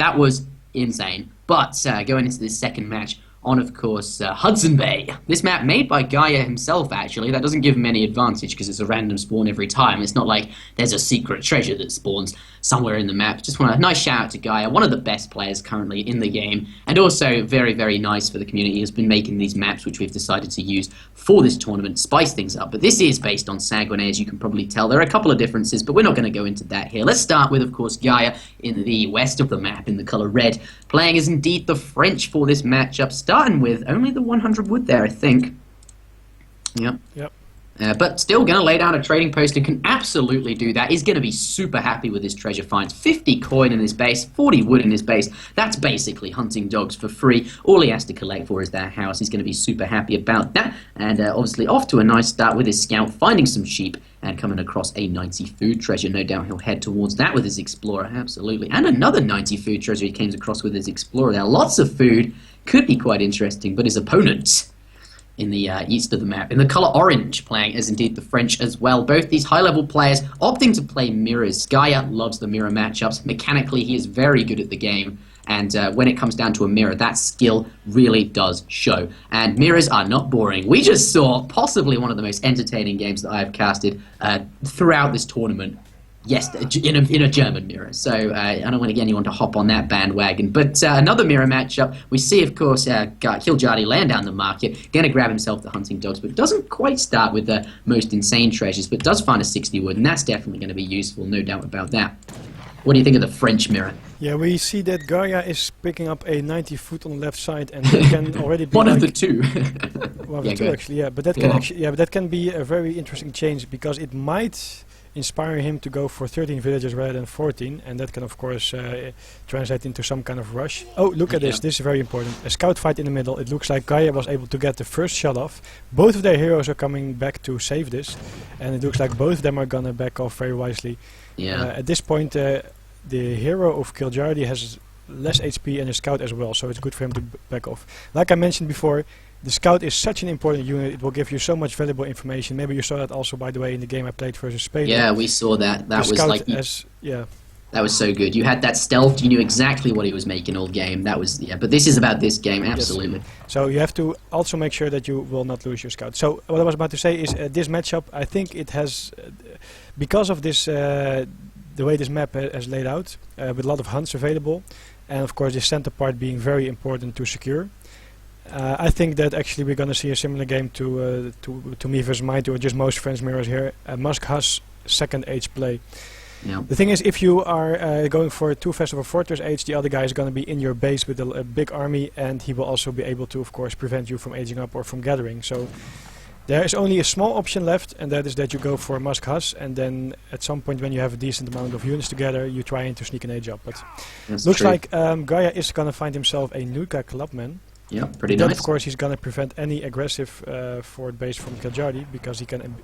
That was insane. But going into this second match on, of course, Hudson Bay. This map made by Garja himself, actually. That doesn't give him any advantage because it's a random spawn every time. It's not like there's a secret treasure that spawns somewhere in the map. Just want a nice shout out to Garja, one of the best players currently in the game, and also very, very nice for the community. He has been making these maps, which we've decided to use for this tournament, spice things up. But this is based on Sanguinet, as you can probably tell. There are a couple of differences, but we're not going to go into that here. Let's start with, of course, Garja in the west of the map, in the colour red, playing as indeed the French for this matchup, starting with only the 100 wood there, I think. Yep. But still going to lay down a trading post and can absolutely do that. He's going to be super happy with his treasure finds. 50 coin in his base, 40 wood in his base. That's basically hunting dogs for free. All he has to collect for is that house. He's going to be super happy about that. And obviously off to a nice start with his scout, finding some sheep and coming across a 90 food treasure. No doubt he'll head towards that with his explorer, absolutely. And another 90 food treasure he came across with his explorer there. Lots of food. Could be quite interesting, but his opponent in the east of the map, in the colour orange, playing as indeed the French as well. Both these high-level players opting to play mirrors. Garja loves the mirror matchups. Mechanically, he is very good at the game, and when it comes down to a mirror, that skill really does show. And mirrors are not boring. We just saw possibly one of the most entertaining games that I have casted throughout this tournament. Yes, in a German mirror. So I don't want to get anyone to hop on that bandwagon. But another mirror matchup, we see, of course, Kiljardi laying down the market, going to grab himself the hunting dogs, but doesn't quite start with the most insane treasures, but does find a 60 wood, and that's definitely going to be useful, no doubt about that. What do you think of the French mirror? Yeah, we see that Garja is picking up a 90 foot on the left side, and that can already be one of the two. One of the two, actually, yeah. But that can but that can be a very interesting change, because it might inspire him to go for 13 villages rather than 14, and that can of course translate into some kind of rush. Oh, look at this. This is very important. A scout fight in the middle. It looks like Garja was able to get the first shot off. Both of their heroes are coming back to save this, and it looks like both of them are gonna back off very wisely. At this point, the hero of Kiljardi has less HP and a scout as well, so it's good for him to back off. Like I mentioned before, the scout is such an important unit. It will give you so much valuable information. Maybe you saw that also, by the way, in the game I played versus Spain. Yeah, we saw that. That was like that was so good. You had that stealth. You knew exactly what he was making all game. That was But this is about this game, absolutely. Yes. So you have to also make sure that you will not lose your scout. So what I was about to say is this matchup, I think it has, because of this, the way this map has laid out, with a lot of hunts available, and of course the center part being very important to secure. I think that actually we're going to see a similar game to me versus Mighty, or just most French mirrors here. Musk has second age play. Yeah. The thing is, if you are going for 2 Festival Fortress age, the other guy is going to be in your base with a big army, and he will also be able to, of course, prevent you from aging up or from gathering. So there is only a small option left, and that is that you go for Musk Has, and then at some point when you have a decent amount of units together, you try to sneak an age up. But looks like Garja is going to find himself a Nuka Clubman. Yeah, pretty then nice. Of course, he's going to prevent any aggressive forward base from Kiljardi, because he can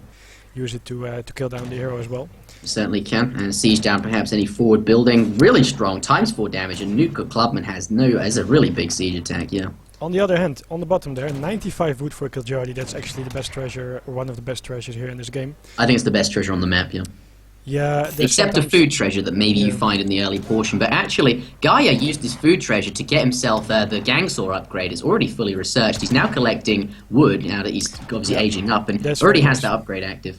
use it to kill down the hero as well. Certainly can, and siege down perhaps any forward building. Really strong, times 4 damage, and Nuka Clubman has a really big siege attack, yeah. On the other hand, on the bottom there, 95 wood for Kiljardi. That's actually the best treasure, or one of the best treasures here in this game. I think it's the best treasure on the map, yeah. Yeah, except a food treasure that maybe you find in the early portion. But actually, Garja used this food treasure to get himself the gang saw upgrade. It's already fully researched. He's now collecting wood now that he's obviously aging up, and already has that upgrade active.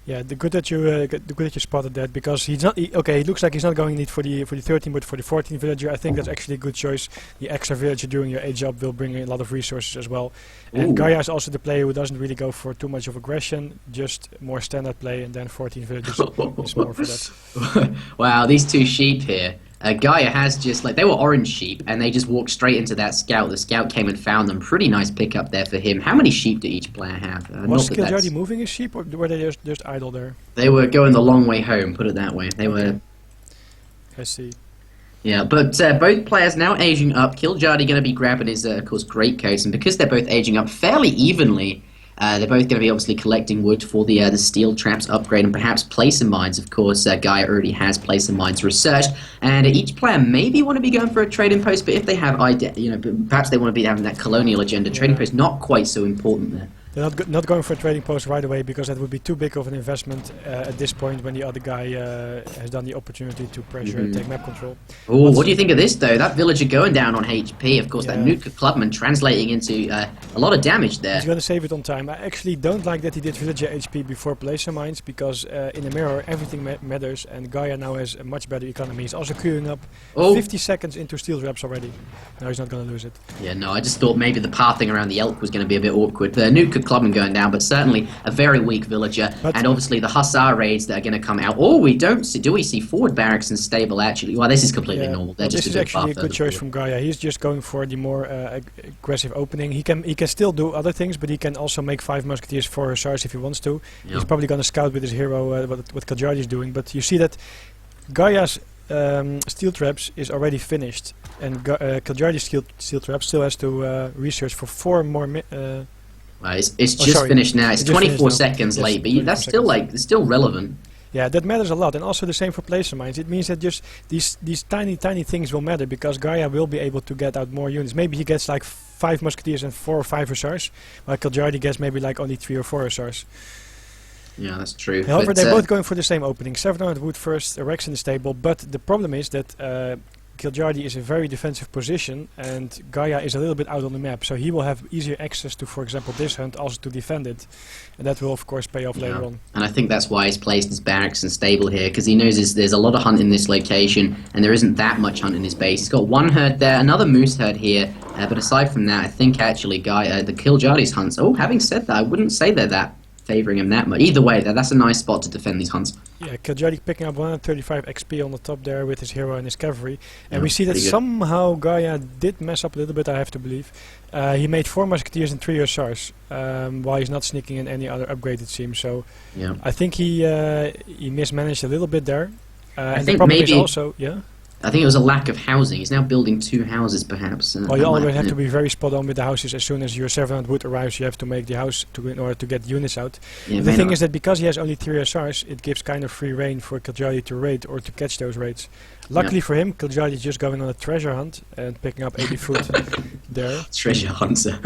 Yeah, the good that you spotted that, because he's not okay. It looks like he's not going need for the 13, but for the 14 villager. I think that's actually a good choice. The extra villager during your age up will bring in a lot of resources as well. And Garja is also the player who doesn't really go for too much of aggression, just more standard play, and then 14 villagers is more for that. Wow, these two sheep here. Garja has just, they were orange sheep, and they just walked straight into that scout. The scout came and found them. Pretty nice pickup there for him. How many sheep did each player have? Was Kiljardi moving his sheep, or were they just idle there? They were going the long way home, put it that way. They were... I see. Yeah, but both players now aging up. Kiljardi going to be grabbing his, of course, greatcoats, and because they're both aging up fairly evenly, they're both going to be obviously collecting wood for the steel traps upgrade, and perhaps placer mines. Of course, Garja already has placer mines researched, and each player maybe want to be going for a trading post. But if they have, perhaps they want to be having that colonial agenda. Trading post not quite so important there. They're not going for a trading post right away because that would be too big of an investment at this point when the other guy has done the opportunity to pressure and take map control. Oh, what do you think of this though? That villager going down on HP, of course, that Nuka Clubman translating into a lot of damage there. He's going to save it on time. I actually don't like that he did villager HP before Placer Mines because in a mirror everything matters, and Gaia now has a much better economy. He's also queuing up 50 seconds into steel traps already. Now he's not going to lose it. Yeah, no, I just thought maybe the pathing around the elk was going to be a bit awkward. The Nuka Clubman going down, but certainly a very weak villager, and obviously the Hussar raids that are going to come out. Oh, we don't see, do we see forward barracks and stable actually? Well, this is completely normal. They're just this is actually a good choice from Gaia. He's just going for the more aggressive opening. He can still do other things, but he can also make 5 musketeers, 4 hussars if he wants to. Yep. He's probably going to scout with his hero what Kiljardi is doing, but you see that Gaia's steel traps is already finished, and Kiljardi's steel trap still has to research for 4 more. It's just finished now. It's 24 seconds late, but that's still it's still relevant. Yeah, that matters a lot, and also the same for Placer Mines. It means that just these tiny things will matter because Gaia will be able to get out more units. Maybe he gets like 5 musketeers and 4 or 5 hussars, while Kiljardi gets maybe like only 3 or 4 hussars. Yeah, that's true. However, they're both going for the same opening. 700 wood first, Rex in the stable, but the problem is that Kiljardi is a very defensive position and Gaia is a little bit out on the map, so he will have easier access to, for example, this hunt, also to defend it, and that will of course pay off later on. And I think that's why he's placed his barracks and stable here, because he knows there's a lot of hunt in this location and there isn't that much hunt in his base. He's got 1 herd there, another moose herd here, but aside from that, I think actually the Kiljardi's hunts, having said that, I wouldn't say they're that favouring him that much. Either way, that's a nice spot to defend these hunts. Yeah, Kiljardi picking up 135 XP on the top there with his hero and his cavalry. And we see that somehow Gaia did mess up a little bit, I have to believe. He made 4 musketeers and 3 hussars, while he's not sneaking in any other upgrade, it seems. So I think he mismanaged a little bit there. And the problem is also, I think it was a lack of housing. He's now building 2 houses, perhaps. Well, you always have to be very spot on with the houses. As soon as your 700 wood arrives, you have to make the house in order to get units out. Yeah, the thing is that because he has only 3 hussars, it gives kind of free reign for Kiljardi to raid or to catch those raids. Luckily for him, Kiljardi is just going on a treasure hunt and picking up 80 food there. Treasure hunter.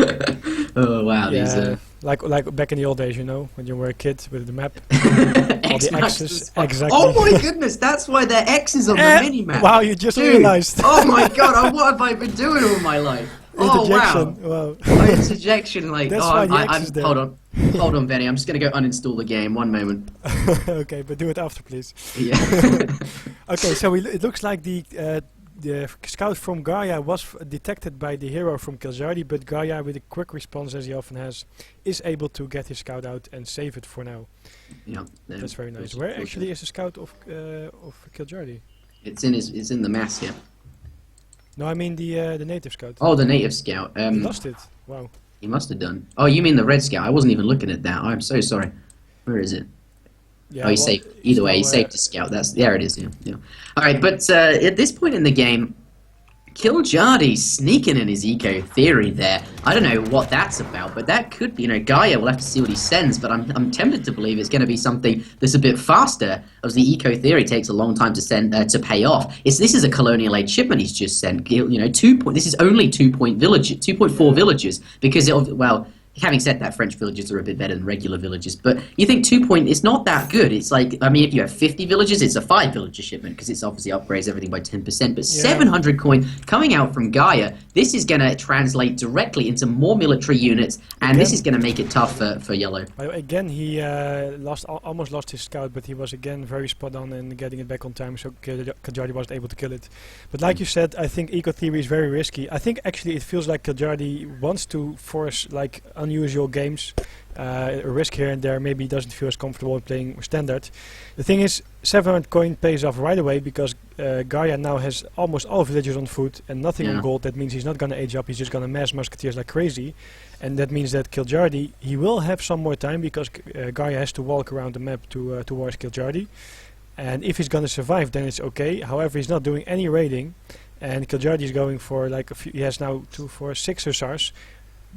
Oh wow! Yeah, like back in the old days, you know, when you were a kid with the map. All the X's. Exactly. Oh my goodness, that's why there are X's on the mini-map. Wow, you just realized. Oh my god, what have I been doing all my life? Interjection. Oh wow. Interjection, That's why the X is there. Hold on, Benny. I'm just going to go uninstall the game. 1 moment. Okay, but do it after, please. Yeah. Okay, so it looks like the scout from Gaia was detected by the hero from Kiljardi, but Gaia, with a quick response as he often has, is able to get his scout out and save it for now. Yeah, that's very nice. Where actually is the scout of Kiljardi? It's in the mass here. No, I mean the native scout. Oh, the native scout. He lost it. Wow. He must have done. Oh, you mean the red scout? I wasn't even looking at that. I'm so sorry. Where is it? Yeah, he saved. Either way, he saved the scout. There it is. Yeah. All right, but at this point in the game, Kiljardi sneaking in his eco theory there. I don't know what that's about, but that could be. Gaia will have to see what he sends. But I'm tempted to believe it's going to be something that's a bit faster, as the eco theory takes a long time to send to pay off. This is a colonial aid shipment he's just sent. This is only 2.4 villages because Having said that, French villages are a bit better than regular villages, but you think 2 point is not that good. It's like, if you have 50 villages, it's a 5 villager shipment because it's obviously upgrades everything by 10%. But 700 coin coming out from Gaia, this is going to translate directly into more military units, and this is going to make it tough for Yellow. Again, he almost lost his scout, but he was again very spot on in getting it back on time, so Kiljardi wasn't able to kill it. But like you said, I think eco theory is very risky. I think actually it feels like Kiljardi wants to force like unusual games, a risk here and there. Maybe he doesn't feel as comfortable playing standard. The thing is, 700 coin pays off right away because Gaia now has almost all villagers on foot and nothing on gold. That means he's not going to age up, he's just going to mass musketeers like crazy. And that means that Kiljardi, he will have some more time because Gaia has to walk around the map towards Kiljardi. And if he's going to survive, then it's okay. However, he's not doing any raiding, and Kiljardi is going for like he has now 2, 4, 6 hussars,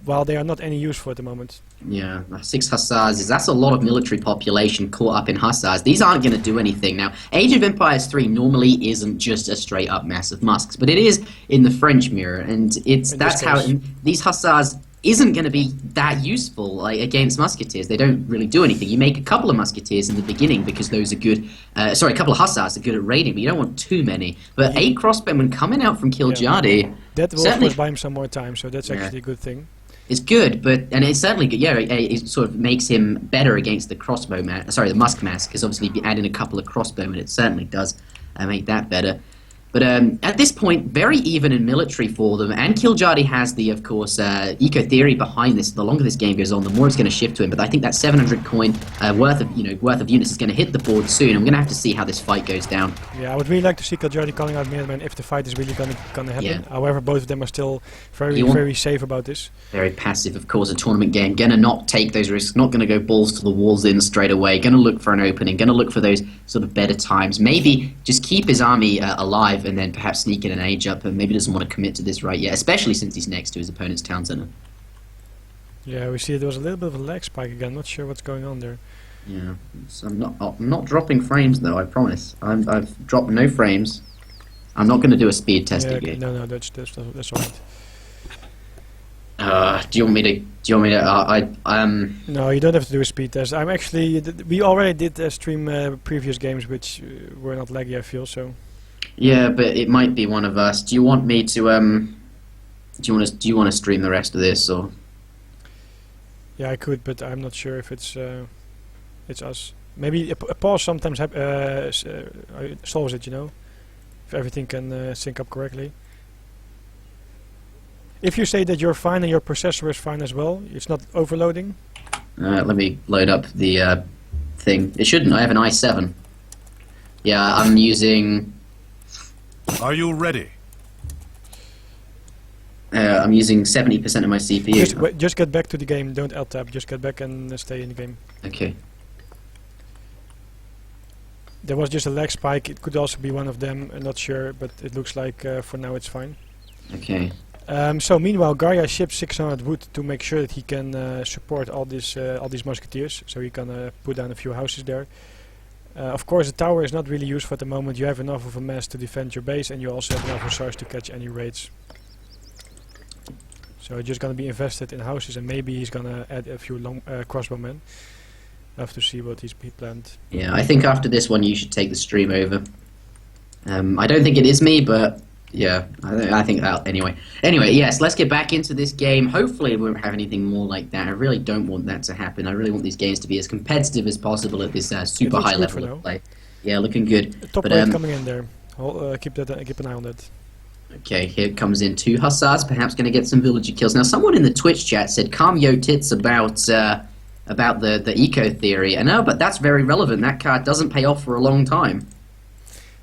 while they are not any use for at the moment. Yeah, 6 hussars, that's a lot of military population caught up in hussars. These aren't going to do anything. Now, Age of Empires 3 normally isn't just a straight up mass of musks, but it is in the French mirror, and that's how these hussars, isn't going to be that useful against musketeers. They don't really do anything. You make a couple of musketeers in the beginning because those are good. Sorry, a couple of hussars are good at raiding, but you don't want too many. But 8 crossbowmen coming out from Kiljardi. That will of course buy him some more time, so that's actually a good thing. It's good, and it's certainly good. Yeah, it sort of makes him better against the the musk mask, because obviously if you add in a couple of crossbowmen, it certainly does make that better. But at this point, very even in military for them, and Kiljardi has of course, eco theory behind this. The longer this game goes on, the more it's going to shift to him. But I think that 700 coin worth of units is going to hit the board soon. I'm going to have to see how this fight goes down. Yeah, I would really like to see Kiljardi calling out Minutemen if the fight is really going to happen. Yeah. However, both of them are still very safe about this. Very passive, of course, a tournament game. Going to not take those risks. Not going to go balls to the walls in straight away. Going to look for an opening. Going to look for those sort of better times. Maybe just keep his army alive, and then perhaps sneak in an age up, and maybe doesn't want to commit to this right yet, especially since he's next to his opponent's town center. Yeah, we see there was a little bit of a lag spike again. Not sure what's going on there. Yeah, so I'm not dropping frames though. I promise. I've dropped no frames. I'm not going to do a speed test again. No, that's all right. Do you want me to? No, you don't have to do a speed test. I'm actually. We already did stream previous games, which were not laggy. I feel so. Yeah, but it might be one of us. Do you want me to Do you want to stream the rest of this, or? Yeah, I could, but I'm not sure if it's us. Maybe a pause sometimes solves it. If everything can sync up correctly. If you say that you're fine and your processor is fine as well, it's not overloading. Let me load up the thing. It shouldn't. I have an i7. Yeah, I'm using. Are you ready? I'm using 70% of my CPU. Just get back to the game. Don't Alt-tab. Just get back and stay in the game. Okay. There was just a lag spike. It could also be one of them. I'm not sure, but it looks like for now it's fine. Okay. So meanwhile, Garja ships 600 wood to make sure that he can support all these musketeers. So he can put down a few houses there. Of course, the tower is not really useful at the moment. You have enough of a mass to defend your base, and you also have enough resources to catch any raids. So it's just going to be invested in houses, and maybe he's going to add a few crossbowmen. I have to see what he planned. Yeah, I think after this one you should take the stream over. I don't think it is me, but yeah, I think that anyway. Anyway, yes, let's get back into this game. Hopefully we won't have anything more like that. I really don't want that to happen. I really want these games to be as competitive as possible at this super high level of play. Yeah, looking good. Top rate coming in there. Keep an eye on that. Okay, here comes in 2 hussars, perhaps going to get some villager kills. Now, someone in the Twitch chat said, calm yo tits about the eco theory. I know, but that's very relevant. That card doesn't pay off for a long time.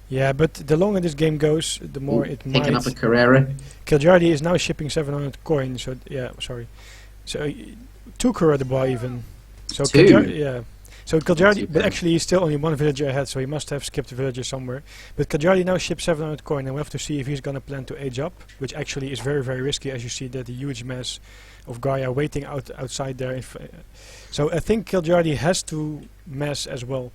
Yeah, but the longer this game goes, the more it might... Picking up a Carrera. Kiljardi is now shipping 700 coins, so yeah, sorry. So 2 Carrera BO even. So 2? Yeah. So Kiljardi, but actually he's still only 1 villager ahead, so he must have skipped a villager somewhere. But Kiljardi now ships 700 coin, and we have to see if he's gonna plan to age up, which actually is very, very risky, as you see that the huge mass of Garja waiting outside there. So I think Kiljardi has to mass as well.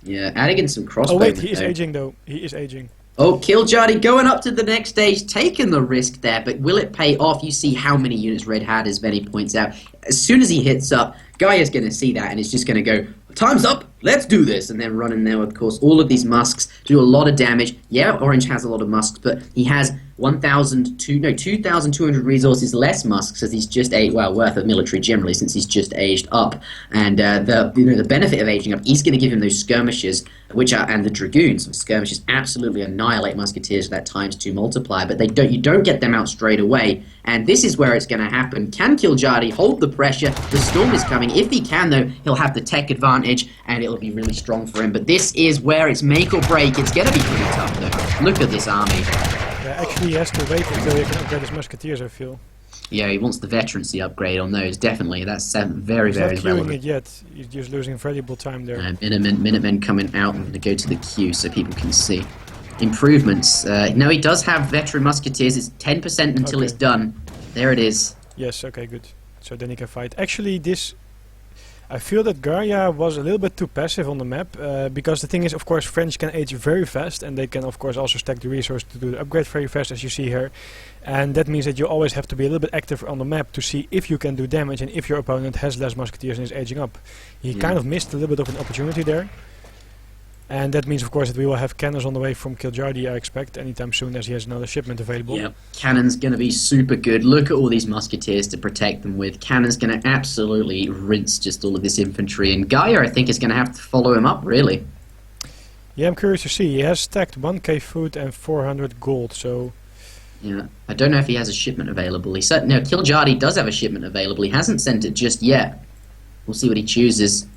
Yeah, adding in some crossbow. Oh wait, he is aging though. He is aging. Oh, Kiljardi going up to the next stage, taking the risk there, but will it pay off? You see how many units Red had, as Benny points out. As soon as he hits up, Garja's going to see that, and it's just going to go, time's up, let's do this, and then run in there, of course. All of these musks do a lot of damage. Yeah, Orange has a lot of musks, but he has 2,200 resources less musks, as he's just worth of military generally, since he's just aged up. And the benefit of aging up, he's going to give him those skirmishes, and the dragoons. Skirmishes absolutely annihilate musketeers with that ×2 multiplier, but you don't get them out straight away. And this is where it's going to happen. Can Kiljardi hold the pressure? The storm is coming. If he can, though, he'll have the tech advantage, and it'll be really strong for him. But this is where it's make or break. It's going to be pretty tough, though. Look at this army. Yeah, actually, he has to wait until he can upgrade his musketeers, I feel. Yeah, he wants the veterancy upgrade on those, definitely. That's very, very relevant. He's not queuing it yet. He's just losing valuable time there. Minutemen coming out. I'm going to go to the queue so people can see. Improvements. No, he does have veteran musketeers. It's 10% until it's done. There it is. Yes, okay, good. So then he can fight. Actually, this... I feel that Garja was a little bit too passive on the map, because the thing is, of course, French can age very fast, and they can, of course, also stack the resource to do the upgrade very fast, as you see here. And that means that you always have to be a little bit active on the map to see if you can do damage and if your opponent has less musketeers and is aging up. He kind of missed a little bit of an opportunity there. And that means, of course, that we will have cannons on the way from Kiljardi, I expect, anytime soon, as he has another shipment available. Yep, cannon's going to be super good. Look at all these musketeers to protect them with. Cannon's going to absolutely rinse just all of this infantry. And Garja, I think, is going to have to follow him up, really. Yeah, I'm curious to see. He has stacked 1k food and 400 gold, so... Yeah, I don't know if he has a shipment available. He said, no, Kiljardi does have a shipment available. He hasn't sent it just yet. We'll see what he chooses.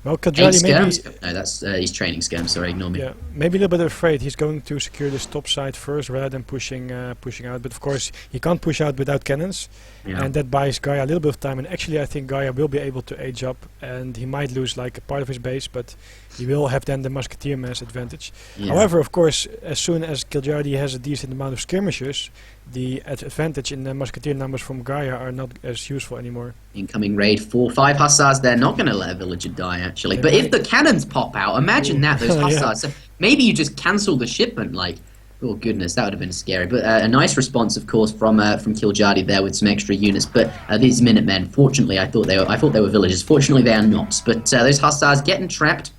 Well, Kiljardi maybe... No, that's he's training skirms, sorry, ignore me. Yeah, maybe a little bit afraid. He's going to secure this top side first rather than pushing out. But of course, he can't push out without cannons. Yeah. And that buys Garja a little bit of time. And actually, I think Garja will be able to age up. And he might lose like a part of his base, but he will have then the musketeer mass advantage. Yeah. However, of course, as soon as Kiljardi has a decent amount of skirmishes, the advantage in the musketeer numbers from Garja are not as useful anymore. Incoming raid, 4-5 hussars. They're not going to let a villager die, actually. But if the cannons pop out, imagine that, those hussars. Yeah. So maybe you just cancel the shipment, like, oh goodness, that would have been scary. But a nice response, of course, from Kiljardi there with some extra units. But these Minutemen, fortunately, I thought they were villagers. Fortunately, they are not. But those hussars getting trapped.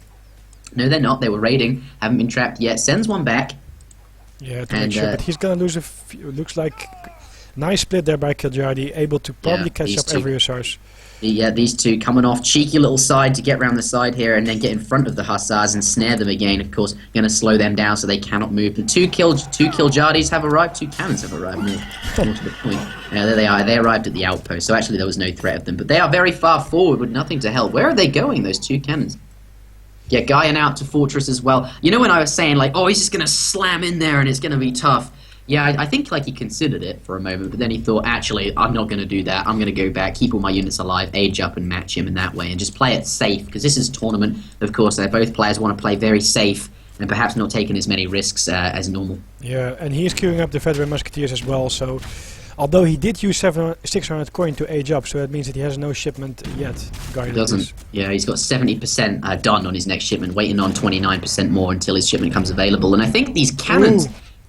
No, they're not. They were raiding. Haven't been trapped yet. Sends one back. Yeah, to make sure. But he's going to lose a few. Looks like nice split there by Kiljardi, able to probably catch up every hussars. Yeah, these two coming off cheeky little side to get around the side here and then get in front of the hussars and snare them again. Of course, going to slow them down so they cannot move. The two Kiljardis have arrived. Two cannons have arrived. More to the point. There they are. They arrived at the outpost, so actually there was no threat of them. But they are very far forward with nothing to help. Where are they going, those two cannons? Yeah, Garja out to Fortress as well. You know when I was saying, like, oh, he's just going to slam in there and it's going to be tough. Yeah, I think like he considered it for a moment, but then he thought, actually, I'm not going to do that. I'm going to go back, keep all my units alive, age up and match him in that way, and just play it safe, because this is a tournament. Of course, both players want to play very safe and perhaps not taking as many risks as normal. Yeah, and he is queuing up the veteran musketeers as well, so... Although he did use 600 coin to age up, so that means that he has no shipment yet. He doesn't. Yeah, he's got 70% done on his next shipment, waiting on 29% more until his shipment comes available. And I think these cannons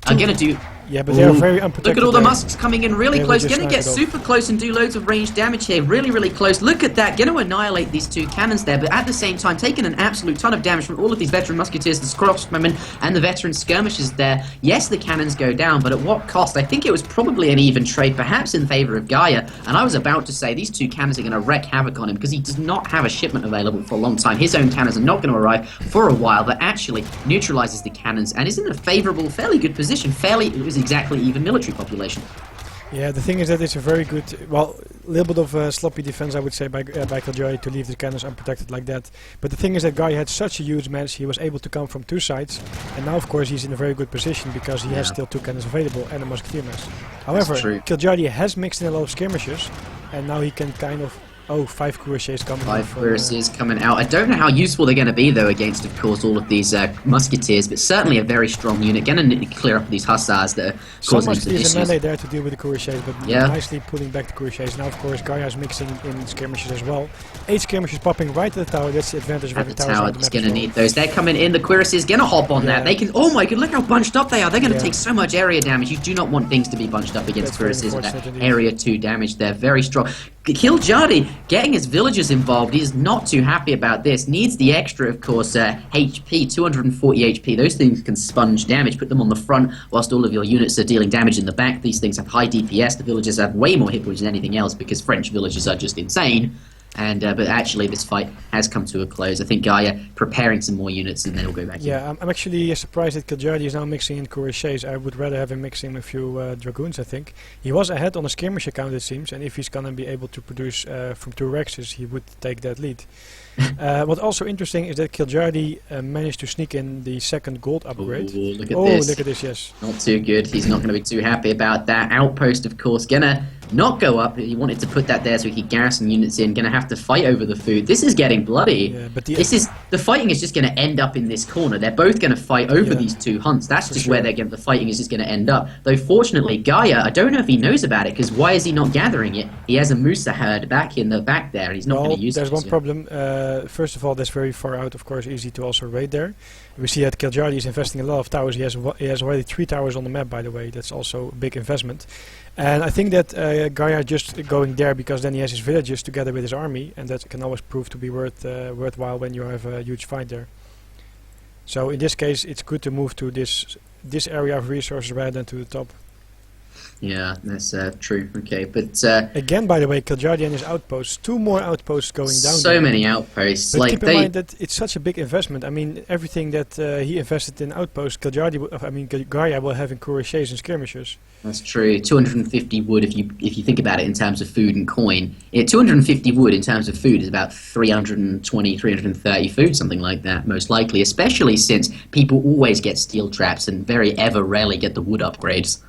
are going to do... Yeah, but they are very unprotected. Look at all the musks coming in really close. Going to get super close and do loads of range damage here. Really, really close. Look at that. Going to annihilate these two cannons there, but at the same time, taking an absolute ton of damage from all of these veteran musketeers, the crossbowmen, and the veteran skirmishers there. Yes, the cannons go down, but at what cost? I think it was probably an even trade, perhaps in favor of Garja. And I was about to say these two cannons are going to wreak havoc on him because he does not have a shipment available for a long time. His own cannons are not going to arrive for a while, but actually neutralizes the cannons and is in a favorable, fairly good position. It was exactly even military population. Yeah, the thing is that it's a very good, well, a little bit of sloppy defense, I would say, by Kiljardi to leave the cannons unprotected like that. But the thing is that Guy had such a huge match, he was able to come from two sides, and now of course he's in a very good position because he has still two cannons available and a musketeer mass. However, Kiljardi has mixed in a lot of skirmishes, and now he can kind of... Oh, 5 cuirassiers coming out. 5 cuirassiers coming out. I don't know how useful they're going to be, though, against, of course, all of these musketeers, but certainly a very strong unit. Going to clear up these hussars that are causing some issues. Some melee there to deal with the cuirassiers, but nicely pulling back the cuirassiers. Now, of course, Garja is mixing in skirmishes as well. 8 skirmishes popping right at the tower. That's the advantage of every tower. It's going to need those. They're coming in. The cuirassiers going to hop on that. They can... Oh my god, look how bunched up they are. They're going to take so much area damage. You do not want things to be bunched up against cuirassiers with that area 2 damage. They're very strong. Kiljardi getting his villagers involved. He's not too happy about this. Needs the extra, of course, HP, 240 HP. Those things can sponge damage. Put them on the front whilst all of your units are dealing damage in the back. These things have high DPS. The villagers have way more hit points than anything else because French villagers are just insane. And but actually this fight has come to a close. I think Garja preparing some more units and then he'll go back in. Yeah, I'm actually surprised that Kiljardi is now mixing in cuirassiers. I would rather have him mixing a few dragoons, I think. He was ahead on a skirmish account, it seems, and if he's gonna be able to produce from 2 Rexes, he would take that lead. What's also interesting is that Kiljardi managed to sneak in the 2nd gold upgrade. Look at this. Look at this, yes. Not too good. He's not going to be too happy about that. Outpost, of course, gonna not go up. He wanted to put that there so he could garrison units in. Going to have to fight over the food. This is getting bloody. Yeah, but the fighting is just going to end up in this corner. They're both going to fight over these two hunts. That's just where the fighting is just going to end up. Though fortunately, Gaia, I don't know if he knows about it, because why is he not gathering it? He has a Musa herd back in the back there, and he's not going to use it. There's one problem. First of all, that's very far out. Of course, easy to also raid there. We see that Kiljardi is investing a lot of towers. He has already 3 towers on the map, by the way. That's also a big investment. And I think that Gaia just going there because then he has his villages together with his army, and that can always prove to be worthwhile when you have a huge fight there. So in this case, it's good to move to this area of resources rather than to the top. Yeah, that's true. Okay, but again, by the way, Kiljardi and his outposts, 2 more outposts going down. So many outposts. But like keep in mind that it's such a big investment. I mean, everything that he invested in outposts, Gaia will have in cuirassiers and skirmishers. That's true. 250 wood, if you think about it in terms of food and coin. 250 wood in terms of food is about 320, 330 food, something like that, most likely. Especially since people always get steel traps and very ever rarely get the wood upgrades.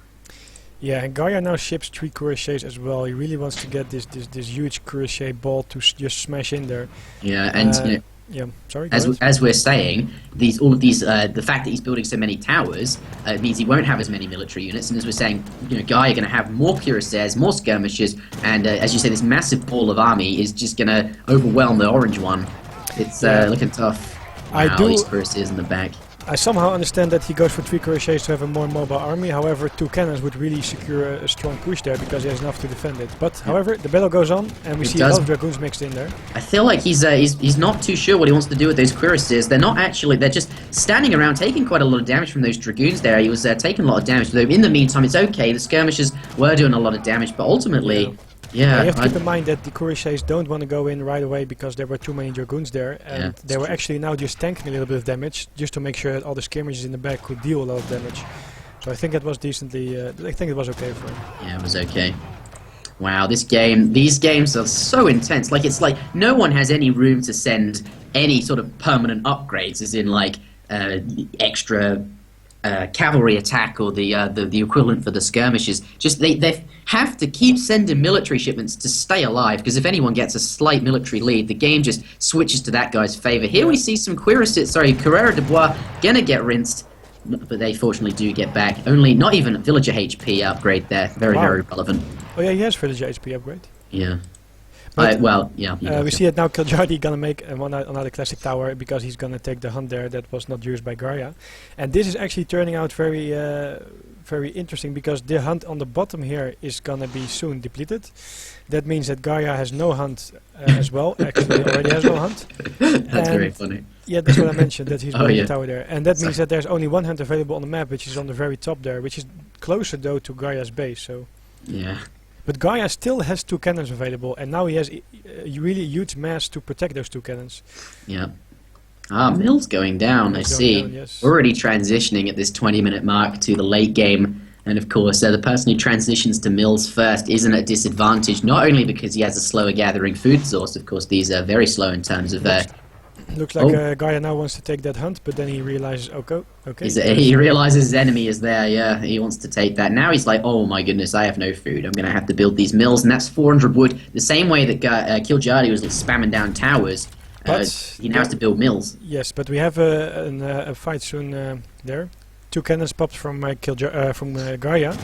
Yeah, and Gaia now ships 3 cuirassiers as well. He really wants to get this huge cuirassier ball to just smash in there. Yeah, and yeah, sorry. As we're saying, all of these, the fact that he's building so many towers means he won't have as many military units. And as we're saying, Gaia are going to have more cuirassiers, more skirmishers, and as you say, this massive ball of army is just going to overwhelm the orange one. It's looking tough. Wow, these cuirassiers in the back. I somehow understand that he goes for 3 cuirassiers to have a more mobile army. However, 2 cannons would really secure a strong push there because he has enough to defend it. But however, the battle goes on, and we see a lot of dragoons mixed in there. I feel like he's not too sure what he wants to do with those cuirassiers. They're just standing around, taking quite a lot of damage from those dragoons there. He was taking a lot of damage, though in the meantime, it's okay. The skirmishers were doing a lot of damage, but ultimately... Yeah, you have to keep in mind that the cuirassiers don't want to go in right away because there were too many dragoons there, and they were actually now just tanking a little bit of damage just to make sure that all the skirmishers in the back could deal a lot of damage. So I think it was decently. I think it was okay for him. Yeah, it was okay. Wow, these games are so intense. Like it's like no one has any room to send any sort of permanent upgrades, as in like extra. Cavalry attack or the equivalent for the skirmishes. Just they have to keep sending military shipments to stay alive, because if anyone gets a slight military lead, the game just switches to that guy's favor. Here we see some Carrera de Bois gonna get rinsed, but they fortunately do get back. Only not even a villager HP upgrade there. Very relevant. Oh yeah, he has villager HP upgrade. Yeah. But, we see it now. Kiljardi gonna make another classic tower because he's gonna take the hunt there that was not used by Gaia, and this is actually turning out very interesting because the hunt on the bottom here is gonna be soon depleted. That means that Gaia has no hunt as well. Actually, he already has no hunt. That's very funny. Yeah, that's what I mentioned, that he's building a tower there, and that means that there's only 1 hunt available on the map, which is on the very top there, which is closer though to Gaia's base. So. Yeah. But Gaia still has 2 cannons available, and now he has a really huge mass to protect those 2 cannons. Yeah. Mill's going down, I see. Yes. Already transitioning at this 20-minute mark to the late game. And of course, the person who transitions to mills first isn't at a disadvantage, not only because he has a slower gathering food source. Of course, these are very slow in terms of... Looks like Gaia now wants to take that hunt, but then he realizes, okay. He realizes his enemy is there, yeah. He wants to take that. Now he's like, oh my goodness, I have no food. I'm going to have to build these mills, and that's 400 wood. The same way that Kiljardi was spamming down towers, he now has to build mills. Yes, but we have a fight soon there. 2 cannons popped from Gaia.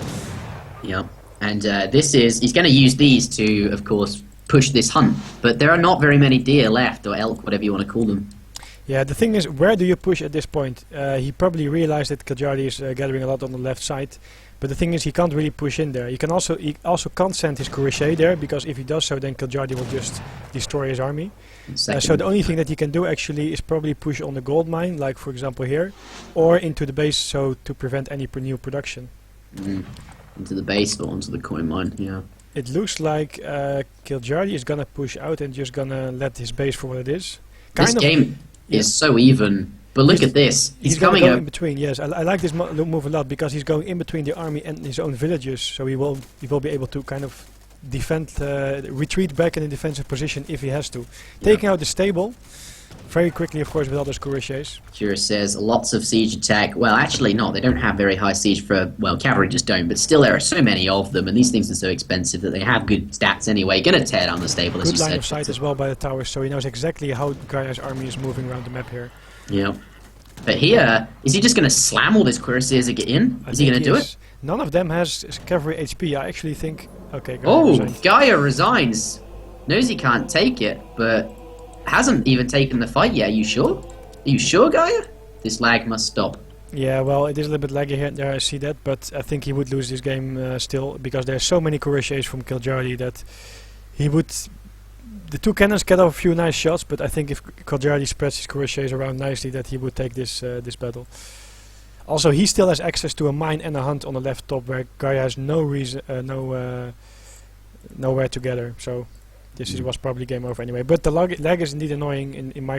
Yeah, and he's going to use these to, of course, push this hunt, but there are not very many deer left, or elk, whatever you want to call them. Yeah, the thing is, where do you push at this point? He probably realized that Kiljardi is gathering a lot on the left side, but the thing is, he can't really push in there. He also can't send his cuirassier there, because if he does so, then Kiljardi will just destroy his army. So the only thing that he can do actually is probably push on the gold mine, like for example here, or into the base, so to prevent any new production. Into the base or onto the coin mine, yeah. It looks like Kiljardi is gonna push out and just gonna let his base for what it is. This game is so even, but look at this. He's coming go in between. Yes, I like this move a lot because he's going in between the army and his own villages, so he will be able to kind of defend, retreat back in a defensive position if he has to. Taking out the stable, very quickly, of course, with all those cuirassiers. Kira says lots of siege attack. Well, actually not. They don't have very high siege for, well, cavalry just don't, but still there are so many of them, and these things are so expensive that they have good stats anyway. Gonna tear down the stable, as you Good line said. of sight as well by the towers, so he knows exactly how Garja's army is moving around the map here. Yeah. But here, is he just gonna slam all these cuirassiers and get in? Is he gonna do it? None of them has cavalry HP. I actually think... Okay, Garja Oh, resigned. Gaia resigns. Knows he can't take it, but hasn't even taken the fight yet. Are you sure? Are you sure, Gaia? This lag must stop. Yeah, well, it is a little bit laggy here and there, I see that, but I think he would lose this game still, because there's so many cuirassiers from Kiljardi that he would... The two cannons get off a few nice shots, but I think if Kiljardi spreads his cuirassiers around nicely, that he would take this this battle. Also, he still has access to a mine and a hunt on the left top, where Gaia has no reason, nowhere to gather. So this was probably game over anyway. But the lag is indeed annoying in my